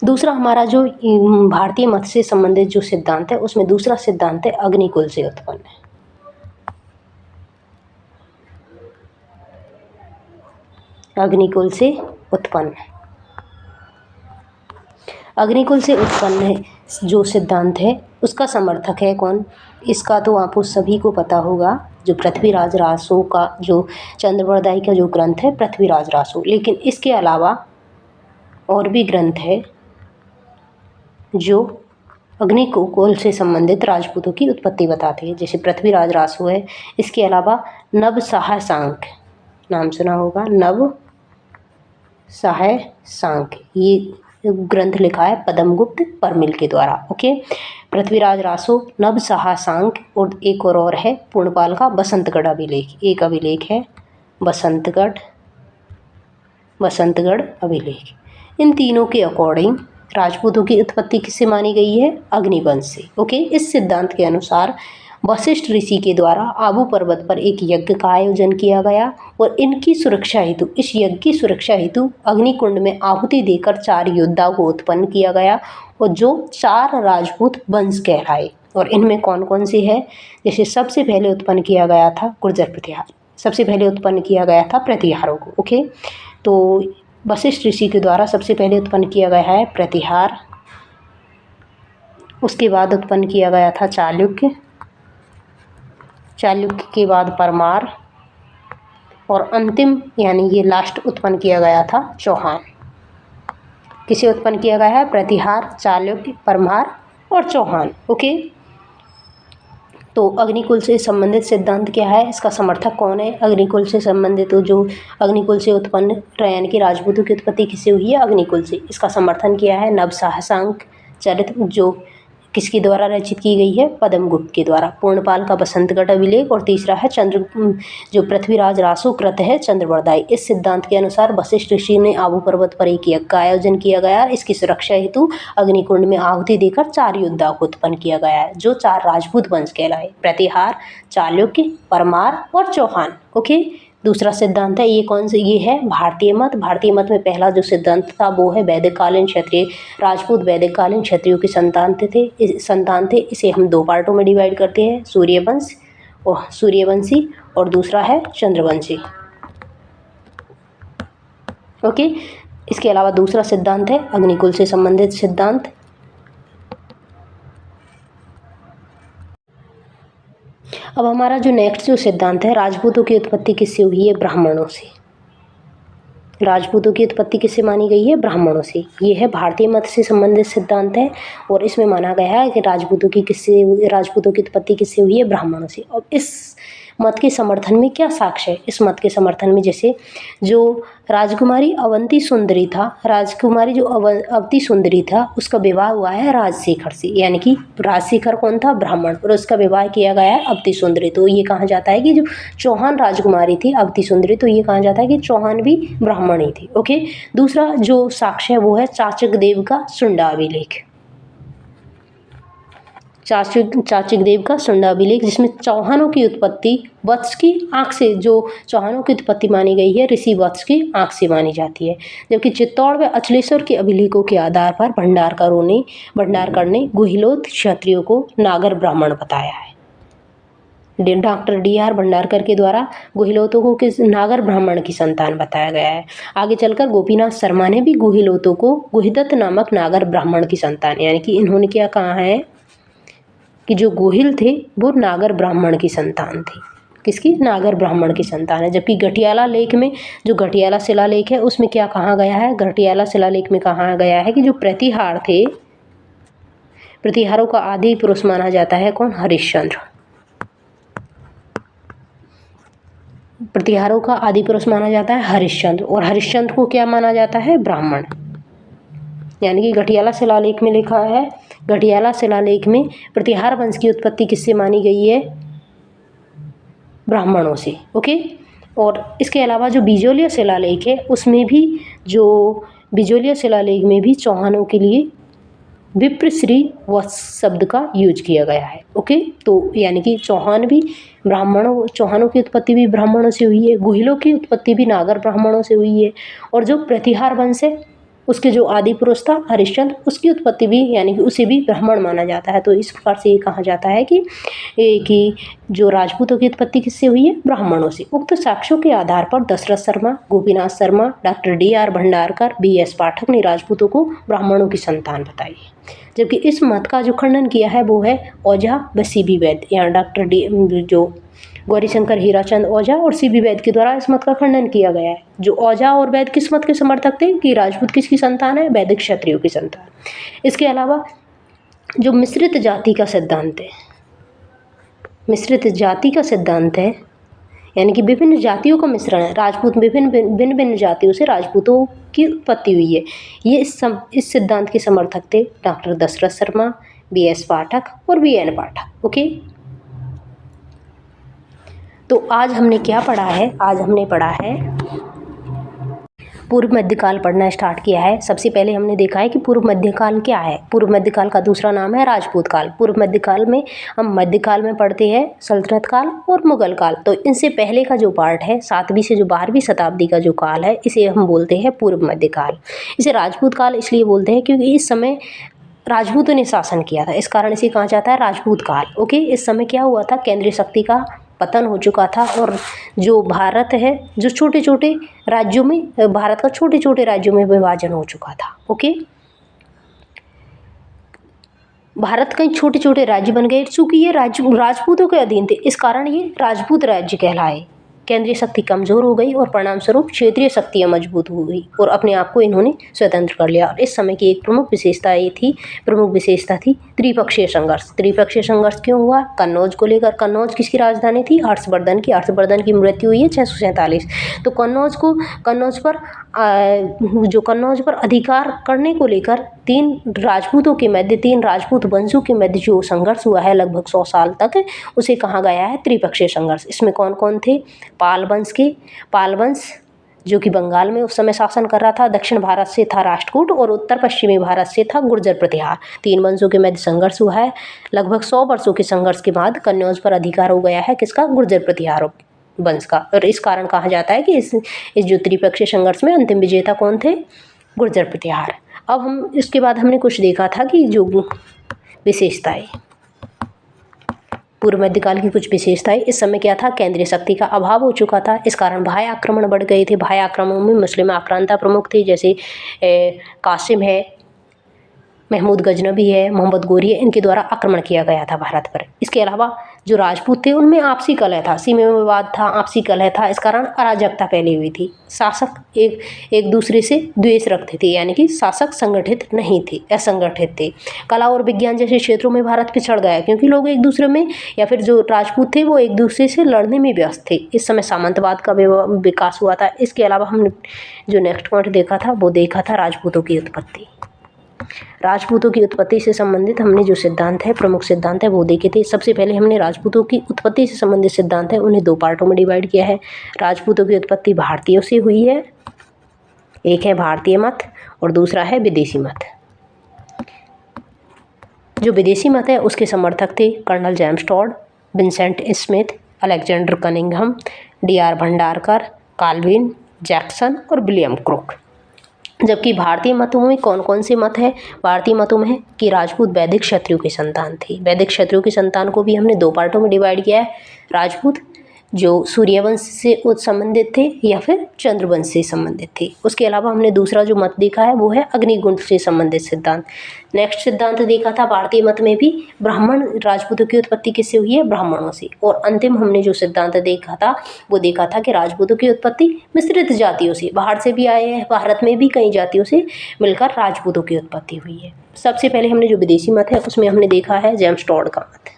दूसरा हमारा जो भारतीय मत से संबंधित जो सिद्धांत है उसमें दूसरा सिद्धांत है अग्निकुल से उत्पन्न है। अग्निकुल से उत्पन्न। अग्निकुल से उत्पन्न जो सिद्धांत है उसका समर्थक है कौन? इसका तो आपको सभी को पता होगा, जो पृथ्वीराज रासो का जो चंद्रवरदाई का जो ग्रंथ है पृथ्वीराज रासो। लेकिन इसके अलावा और भी ग्रंथ है जो अग्निकुल से संबंधित राजपूतों की उत्पत्ति बताते हैं। जैसे पृथ्वीराज रासो है, इसके अलावा नव साहसांक, नाम सुना होगा, नव साहसांक, ये ग्रंथ लिखा है पद्मगुप्त परमिल के द्वारा। ओके, पृथ्वीराज रासो, नव साहसांक और एक और है पूर्णपाल का बसंतगढ़ अभिलेख। एक अभिलेख है बसंतगढ़ अभिलेख। इन तीनों के अकॉर्डिंग राजपूतों की उत्पत्ति किससे मानी गई है? अग्निवंश से। ओके, इस सिद्धांत के अनुसार वशिष्ठ ऋषि के द्वारा आबू पर्वत पर एक यज्ञ का आयोजन किया गया और इनकी सुरक्षा हेतु, इस यज्ञ की सुरक्षा हेतु अग्निकुंड में आहुति देकर 4 योद्धा को उत्पन्न किया गया और जो 4 राजपूत वंश कहलाए। और इनमें कौन कौन से है? जैसे सबसे पहले उत्पन्न किया गया था गुर्जर प्रतिहार, सबसे पहले उत्पन्न किया गया था प्रतिहारों को। ओके, तो वशिष्ठ ऋषि के द्वारा सबसे पहले उत्पन्न किया गया है प्रतिहार, उसके बाद उत्पन्न किया गया था चालुक्य, चालुक्य के बाद परमार और अंतिम यानी ये लास्ट उत्पन्न किया गया था चौहान। किसे उत्पन्न किया गया है? प्रतिहार, चालुक्य, परमार और चौहान। ओके, तो अग्निकुल से संबंधित सिद्धांत क्या है? इसका समर्थक कौन है? अग्निकुल से संबंधित तो जो अग्निकुल से उत्पन्न यानी कि राजपूतों की उत्पत्ति किससे हुई है? अग्निकुल से। इसका समर्थन किया है नव साहसांक चरित्र, जो किसके द्वारा रचित की गई है? पद्मगुप्त के द्वारा। पूर्णपाल का बसंतगढ़ अभिलेख और तीसरा है जो पृथ्वीराज रासो कृत है चंद्रवरदाई। इस सिद्धांत के अनुसार वशिष्ठ ऋषि ने आबू पर्वत पर एक यज्ञ का आयोजन किया गया। इसकी सुरक्षा हेतु अग्निकुंड में आहुति देकर 4 योद्धा को उत्पन्न किया गया है जो 4 राजपूत वंश कहलाए, प्रतिहार, चालुक्य, परमार और चौहान। ओके, दूसरा सिद्धांत है ये कौन से? ये है भारतीय मत। भारतीय मत में पहला जो सिद्धांत था वो है वैदिककालीन क्षत्रिय, राजपूत वैदिककालीन क्षत्रियों के संतान थे। इसे हम 2 पार्टों में डिवाइड करते हैं, सूर्यवंशी और दूसरा है चंद्रवंशी। ओके, इसके अलावा दूसरा सिद्धांत है अग्निकुल से संबंधित सिद्धांत। अब हमारा जो नेक्स्ट जो सिद्धांत है, राजपूतों की उत्पत्ति किससे हुई है? ब्राह्मणों से। राजपूतों की उत्पत्ति किससे मानी गई है? ब्राह्मणों से। ये है भारतीय मत से संबंधित सिद्धांत है और इसमें माना गया है कि राजपूतों की उत्पत्ति किससे हुई है? ब्राह्मणों से। अब इस मत के समर्थन में क्या साक्ष्य है? इस मत के समर्थन में जैसे जो राजकुमारी अवंती सुंदरी था, राजकुमारी जो अवंती सुंदरी था उसका विवाह हुआ है राजशेखर से, यानी कि राजशेखर कौन था? ब्राह्मण, और उसका विवाह किया गया है अवती सुंदरी। तो ये कहा जाता है कि जो चौहान राजकुमारी थी अवती सुंदरी, तो ये कहा जाता है कि चौहान भी ब्राह्मण ही थी। ओके, दूसरा जो साक्ष्य है वो है चाचक देव का सुंडा अभिलेख। चाचक देव का सुंडा अभिलेख, जिसमें चौहानों की उत्पत्ति वत्स की आंख से, जो चौहानों की उत्पत्ति मानी गई है ऋषि वत्स की आंख से मानी जाती है। जबकि चित्तौड़ व अचलेश्वर के अभिलेखों के आधार पर भंडारकर ने गुहिलोत क्षत्रियों को नागर ब्राह्मण बताया है। Doctor D.R. भंडारकर के द्वारा गुहिलोतों को किस नागर ब्राह्मण की संतान बताया गया है। आगे चलकर गोपीनाथ शर्मा ने भी गुहिलोतों को गुहिदत्त नामक नागर ब्राह्मण की संतान, यानी कि इन्होंने क्या कहा है कि जो गोहिल थे वो नागर ब्राह्मण की संतान थी। किसकी? नागर ब्राह्मण की संतान है। जबकि घटियाला लेख में, जो घटियाला शिलालेख है उसमें क्या कहा गया है? घटियाला शिलालेख में कहा गया है कि जो प्रतिहार थे, प्रतिहारों का आदि पुरुष माना जाता है कौन? हरिश्चंद्र। प्रतिहारों का आदि पुरुष माना जाता है हरिश्चंद्र, और हरिश्चंद्र को क्या माना जाता है? ब्राह्मण। यानी कि घटियाला शिलालेख में लिखा है, घटियाला शिलालेख में प्रतिहार वंश की उत्पत्ति किससे मानी गई है? ब्राह्मणों से। ओके। और इसके अलावा जो बिजोलिया शिलालेख है उसमें भी, जो बिजोलिया शिलालेख में भी चौहानों के लिए विप्रश्री वत्स शब्द का यूज किया गया है। ओके। तो यानी कि चौहान भी ब्राह्मणों, चौहानों की उत्पत्ति भी ब्राह्मणों से हुई है, गुहिलों की उत्पत्ति भी नागर ब्राह्मणों से हुई है, और जो प्रतिहार वंश है उसके जो आदि पुरुष था हरिश्चंद्र, उसकी उत्पत्ति भी यानी कि उसे भी ब्राह्मण माना जाता है। तो इस प्रकार से ये कहा जाता है कि जो राजपूतों की उत्पत्ति किससे हुई है? ब्राह्मणों से। उक्त साक्ष्यों के आधार पर Dasharath Sharma, Gopinath Sharma, doctor D.R. Bhandarkar, B.S. Pathak ने राजपूतों को ब्राह्मणों की संतान बताई। जबकि इस मत का जो खंडन किया है वो है ओझा व C.B. वैद्य। यहाँ डॉक्टर जो गौरीशंकर हीराचंद ओझा और C.B. वैद्य के द्वारा इस मत का खंडन किया गया है। जो ओझा और वैद्य किस मत के समर्थक थे कि राजपूत किसकी संतान है? वैदिक क्षत्रियों की संतान। इसके अलावा जो मिश्रित जाति का सिद्धांत है, मिश्रित जाति का सिद्धांत है यानी कि विभिन्न जातियों का मिश्रण है, राजपूत भिन्न जातियों से राजपूतों की उत्पत्ति हुई है। ये इस सिद्धांत के समर्थक थे डॉक्टर दशरथ शर्मा, B.S. पाठक और V.N. पाठक। ओके। तो आज हमने क्या पढ़ा है? आज हमने पढ़ा है पूर्व मध्यकाल पढ़ना स्टार्ट किया है। सबसे पहले हमने देखा है कि पूर्व मध्यकाल क्या है। पूर्व मध्यकाल का दूसरा नाम है राजपूत काल। पूर्व मध्यकाल में हम मध्यकाल में पढ़ते हैं सल्तनत काल और मुगल काल। तो इनसे पहले का जो पार्ट है 7वीं से जो 12वीं शताब्दी का जो काल है, इसे हम बोलते हैं पूर्व मध्यकाल। इसे राजपूत काल इसलिए बोलते हैं क्योंकि इस समय राजपूतों ने शासन किया था, इस कारण इसे कहा जाता है राजपूत काल। ओके। इस समय क्या हुआ था? केंद्रीय शक्ति का पतन हो चुका था, और जो भारत है जो छोटे छोटे राज्यों में, भारत का छोटे छोटे राज्यों में विभाजन हो चुका था। ओके। भारत कई छोटे छोटे राज्य बन गए, चूंकि ये राज्य राजपूतों के अधीन थे, इस कारण ये राजपूत राज्य कहलाए। केंद्रीय शक्ति कमजोर हो गई और परिणाम स्वरूप क्षेत्रीय शक्तियाँ मजबूत हो गई और अपने आप को इन्होंने स्वतंत्र कर लिया। और इस समय की एक प्रमुख विशेषता थी त्रिपक्षीय संघर्ष। त्रिपक्षीय संघर्ष क्यों हुआ? कन्नौज को लेकर। कन्नौज किसकी राजधानी थी? हर्षवर्धन की। हर्षवर्धन की मृत्यु हुई है 647। तो कन्नौज पर अधिकार करने को लेकर तीन राजपूत वंशों के मध्य जो संघर्ष हुआ है लगभग 100 साल तक, उसे कहा गया है त्रिपक्षीय संघर्ष। इसमें कौन कौन थे? पाल वंश जो कि बंगाल में उस समय शासन कर रहा था, दक्षिण भारत से था राष्ट्रकूट और उत्तर पश्चिमी भारत से था गुर्जर प्रतिहार। 3 वंशों के मध्य संघर्ष हुआ है। लगभग 100 वर्षों के संघर्ष के बाद कन्नौज पर अधिकार हो गया है किसका? गुर्जर प्रतिहार वंश का। और इस कारण कहा जाता है कि इस जो त्रिपक्षीय संघर्ष में अंतिम विजेता कौन थे? गुर्जर प्रतिहार। अब हम इसके बाद हमने कुछ देखा था कि जो विशेषताएं, पूर्व मध्यकाल की कुछ विशेषताएं। इस समय क्या था? केंद्रीय शक्ति का अभाव हो चुका था, इस कारण भाई आक्रमण बढ़ गए थे। भाई आक्रमणों में मुस्लिम आक्रांता प्रमुख थे, जैसे कासिम है, महमूद गजनबी है, मोहम्मद गोरी है, इनके द्वारा आक्रमण किया गया था भारत पर। इसके अलावा जो राजपूत थे उनमें आपसी कलह था, सीमा में विवाद था, आपसी कलह था, इस कारण अराजकता फैली हुई थी। शासक एक दूसरे से द्वेष रखते थे, यानी कि शासक संगठित नहीं थे, असंगठित थे। कला और विज्ञान जैसे क्षेत्रों में भारत पिछड़ गया क्योंकि लोग एक दूसरे में, या फिर जो राजपूत थे वो एक दूसरे से लड़ने में व्यस्त थे। इस समय सामंतवाद का विकास हुआ था। इसके अलावा हमने जो नेक्स्ट पॉइंट देखा था वो देखा था राजपूतों की उत्पत्ति। राजपूतों की उत्पत्ति से संबंधित हमने जो सिद्धांत है, प्रमुख सिद्धांत है, वो देखे थे। सबसे पहले हमने राजपूतों की उत्पत्ति से संबंधित सिद्धांत है उन्हें 2 पार्टों में डिवाइड किया है। राजपूतों की उत्पत्ति भारतीयों से हुई है, एक है भारतीय मत और दूसरा है विदेशी मत। जो विदेशी मत है उसके समर्थक थे colonel James Tod, Vincent Smith, Alexander Cunningham, D.R. Bhandarkar, Calvin, Jackson और विलियम क्रुक। जबकि भारतीय मतों में कौन कौन से मत है? भारतीय मतों में है कि राजपूत वैदिक क्षत्रियों की संतान थी। वैदिक क्षत्रियों की संतान को भी हमने 2 पार्टों में डिवाइड किया है। राजपूत जो सूर्यवंश से संबंधित थे या फिर चंद्रवंश से संबंधित थे। उसके अलावा हमने दूसरा जो मत देखा है वो है अग्निगुण से संबंधित सिद्धांत। नेक्स्ट सिद्धांत देखा था भारतीय मत में भी ब्राह्मण, राजपूतों की उत्पत्ति किससे हुई है? ब्राह्मणों से। और अंतिम हमने जो सिद्धांत देखा था वो देखा था कि राजपूतों की उत्पत्ति मिश्रित जातियों से, बाहर से भी आए हैं, भारत में भी कई जातियों से मिलकर राजपूतों की उत्पत्ति हुई है। सबसे पहले हमने जो विदेशी मत है उसमें हमने देखा है जेम्स टॉड का मत।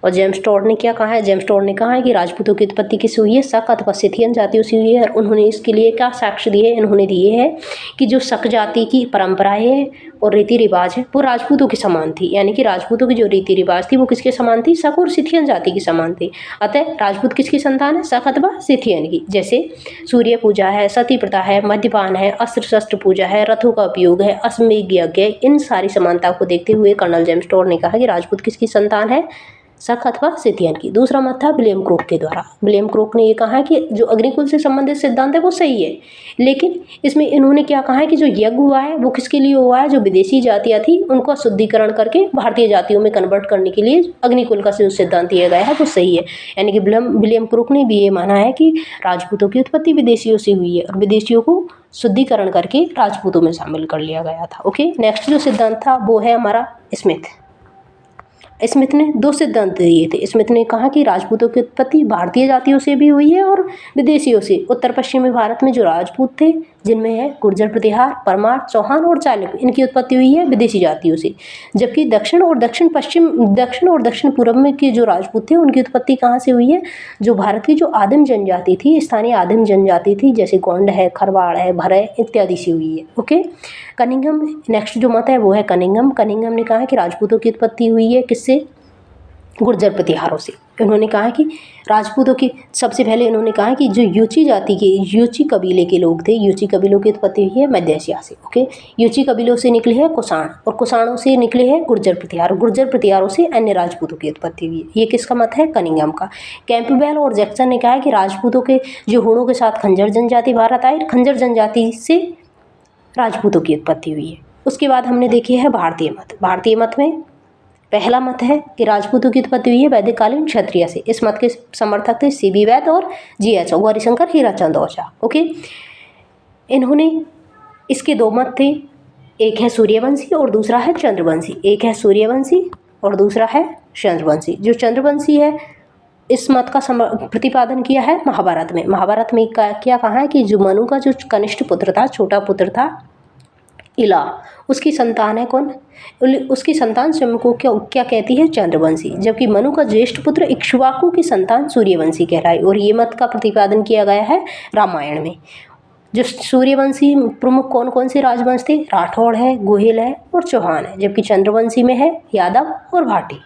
और जेम्स टोड ने क्या कहा है? जेम्स टोड ने कहा है कि राजपूतों की उत्पत्ति किससे हुई है? शक अथवा सिथियन जातियों से हुई है। और उन्होंने इसके लिए क्या साक्ष्य दिए? इन्होंने दिए हैं कि जो शक जाति की परंपराएं है और रीति रिवाज है वो राजपूतों के समान थी, यानी कि राजपूतों की जो रीति रिवाज थी वो किसके समान थी? शक और सिथियन जाति की समान थी। अतः राजपूत किसकी संतान है? शक अथवा सिथियन की। जैसे सूर्य पूजा है, सती प्रथा है, मद्यपान है, अस्त्र शस्त्र पूजा है, रथों का उपयोग है, अश्वमेध यज्ञ, इन सारी समानता को देखते हुए कर्नल जेम्स टोड ने कहा कि राजपूत किसकी संतान है? शक अथवा सिथियन की। दूसरा मत था विलियम क्रोक के द्वारा। विलियम क्रोक ने ये कहा है कि जो अग्निकुल से संबंधित सिद्धांत है वो सही है, लेकिन इसमें इन्होंने क्या कहा है कि जो यज्ञ हुआ है वो किसके लिए हुआ है? जो विदेशी जातियां थी उनको शुद्धिकरण करके भारतीय जातियों में कन्वर्ट करने के लिए अग्निकुल का जो सिद्धांत दिया गया है वो सही है। यानी कि विलियम क्रोक ने भी ये माना है कि राजपूतों की उत्पत्ति विदेशियों से हुई है और विदेशियों को शुद्धिकरण करके राजपूतों में शामिल कर लिया गया था। ओके, नेक्स्ट जो सिद्धांत था वो है हमारा स्मिथ। स्मिथ ने दो सिद्धांत दिए थे। स्मिथ ने कहा कि राजपूतों की उत्पत्ति भारतीय जातियों से भी हुई है और विदेशियों से। उत्तर पश्चिमी भारत में जो राजपूत थे जिनमें है गुर्जर, प्रतिहार, परमार, चौहान और चालुक्य, इनकी उत्पत्ति हुई है विदेशी जातियों से। जबकि दक्षिण और दक्षिण पूर्व में के जो राजपूत थे उनकी उत्पत्ति कहाँ से हुई है? जो भारत की जो आदिम जनजाति थी, स्थानीय आदिम जनजाति थी, जैसे गोंड है, खरवाड़ है, भरे इत्यादि से हुई है। ओके, कनिंघम नेक्स्ट जो मत है वो है कनिंघम। कनिंघम ने कहा कि राजपूतों की उत्पत्ति हुई है किससे? गुर्जर प्रतिहारों से। उन्होंने कहा कि राजपूतों की सबसे पहले इन्होंने कहा कि जो यूची जाति के, यूची कबीले के लोग थे, यूची कबीलों की उत्पत्ति हुई है मध्य एशिया से। ओके, यूची कबीलों से निकले हैं कुषाण और कुषाणों से निकले हैं गुर्जर प्रतिहार, गुर्जर प्रतिहारों से अन्य राजपूतों की उत्पत्ति हुई है। ये किसका मत है? कनिंघम का। कैंपबेल और जैक्सन ने कहा कि राजपूतों के जो हुणों के साथ खंजर जनजाति भारत आई, खंजर जनजाति से राजपूतों की उत्पत्ति हुई है। उसके बाद हमने देखी है भारतीय मत। भारतीय मत में पहला मत है कि राजपूतों की उत्पत्ति हुई है वैदिक कालीन क्षत्रिय से। इस मत के समर्थक थे सीबी वैद और जीएच गौरीशंकर हीराचंद ओझा। ओके, इन्होंने इसके दो मत थे, एक है सूर्यवंशी और दूसरा है चंद्रवंशी। एक है सूर्यवंशी और दूसरा है चंद्रवंशी। जो चंद्रवंशी है इस मत का प्रतिपादन किया है महाभारत में। महाभारत में क्या कहा है कि जो मनु का जो कनिष्ठ पुत्र था, छोटा पुत्र था इला, उसकी संतान है कौन? उसकी संतान स्वयं को क्या कहती है? चंद्रवंशी। जबकि मनु का ज्येष्ठ पुत्र इक्ष्वाकु की संतान सूर्यवंशी कहलाई। और ये मत का प्रतिपादन किया गया है रामायण में। जो सूर्यवंशी प्रमुख कौन कौन से राजवंश थे? राठौड़ है, गोहिल है और चौहान है। जबकि चंद्रवंशी में है यादव और भाटी।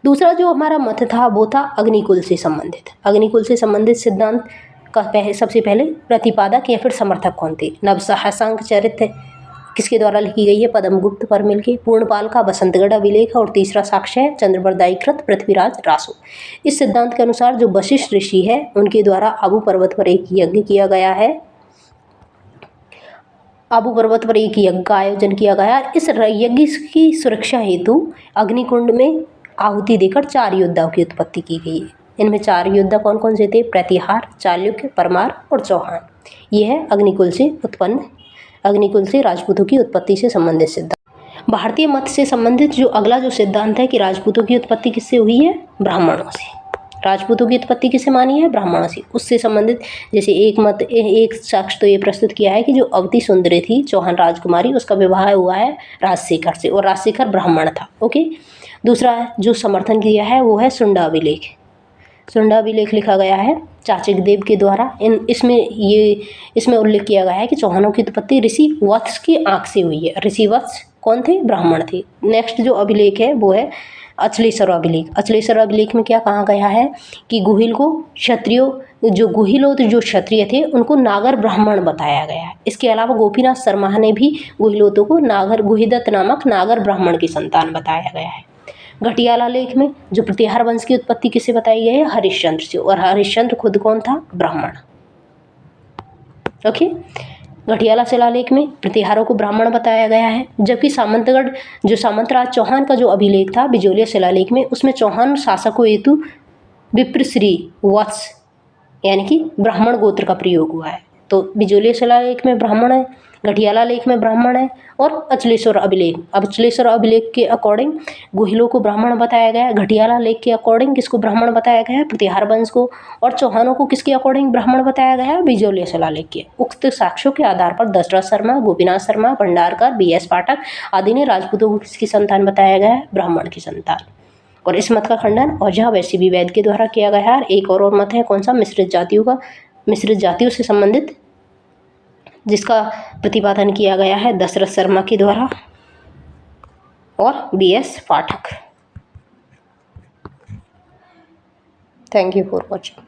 दूसरा जो हमारा मत था वो था अग्निकुल से संबंधित। अग्निकुल से संबंधित सिद्धांत का सबसे पहले प्रतिपादक या फिर समर्थक कौन थे? नवसहसांक चरित्र किसके द्वारा लिखी गई है? पद्मगुप्त पर मिलके। पूर्णपाल का बसंतगढ़ अभिलेख और तीसरा साक्ष्य है चंद्रबरदाई कृत पृथ्वीराज रासो। इस सिद्धांत के अनुसार जो वशिष्ठ ऋषि है उनके द्वारा आबू पर्वत पर एक यज्ञ किया गया है। आबू पर्वत पर एक यज्ञ का आयोजन किया गया। इस यज्ञ की सुरक्षा हेतु अग्निकुंड में आहुति देकर 4 योद्धाओं की उत्पत्ति की गई है। इनमें 4 योद्धा कौन कौन से थे? प्रतिहार, चालुक्य, परमार और चौहान। ये है अग्निकुल से उत्पन्न, अग्निकुल से राजपूतों की उत्पत्ति से संबंधित सिद्धांत। भारतीय मत से संबंधित जो अगला जो सिद्धांत है कि राजपूतों की उत्पत्ति किससे हुई है? ब्राह्मणों से। राजपूतों की उत्पत्ति किससे मानी है? ब्राह्मणों से। उससे संबंधित जैसे एक साक्ष्य तो ये प्रस्तुत किया है कि जो अवती सुंदरी थी चौहान राजकुमारी, उसका विवाह हुआ है राजशेखर से और राजशेखर ब्राह्मण था। ओके, दूसरा जो समर्थन किया है वो है सुंडा अभिलेख। सुंडा अभिलेख लिखा गया है चाचिक देव के द्वारा। इसमें उल्लेख किया गया है कि चौहानों की उत्पत्ति ऋषि वत्स की आंख से हुई है। ऋषि वत्स कौन थे? ब्राह्मण थे। नेक्स्ट जो अभिलेख है वो है अचलेश्वर अभिलेख। अचलेश्वर अभिलेख में क्या कहा गया है कि गुहिल को क्षत्रियों, जो गुहिल और जो क्षत्रिय थे उनको नागर ब्राह्मण बताया गया है। इसके अलावा गोपीनाथ शर्मा ने भी गुहिलोतों को गुहिदत्त नामक नागर ब्राह्मण की संतान बताया गया है। घटियाला लेख में जो प्रतिहार वंश की उत्पत्ति किससे बताई गई है? हरिश्चंद्र से। और हरिश्चंद्र खुद कौन था? ब्राह्मण। ओके, घटियाला शिलालेख में प्रतिहारों को ब्राह्मण बताया गया है। जबकि सामंतगढ़ जो सामंतराज चौहान का जो अभिलेख था बिजोलिया शिलालेख में, उसमें चौहान शासकों हेतु विप्रश्री वत्स यानी कि ब्राह्मण गोत्र का प्रयोग हुआ है। तो बिजोलिया शिलालेख में ब्राह्मण है, घटियाला लेख में ब्राह्मण है और अचलेश्वर अभिलेख के अकॉर्डिंग गुहिलों को ब्राह्मण बताया गया है। घटियाला लेख के अकॉर्डिंग किसको ब्राह्मण बताया गया है? प्रतिहार वंश को। और चौहानों को किसके अकॉर्डिंग ब्राह्मण बताया गया है? बिजोलिया शिलालेख के। उक्त साक्ष्यों के आधार पर दशरथ शर्मा, गोपीनाथ शर्मा, भंडारकर, BS पाठक आदि ने राजपूतों को किसकी संतान बताया गया है? ब्राह्मण की संतान। और इस मत का खंडन औझा व सी.बी. वैद्य के द्वारा किया गया है। एक और मत है कौन सा, मिश्रित जातियों से संबंधित, जिसका प्रतिपादन किया गया है दशरथ शर्मा के द्वारा और B.S. Pathak. Thank you for watching.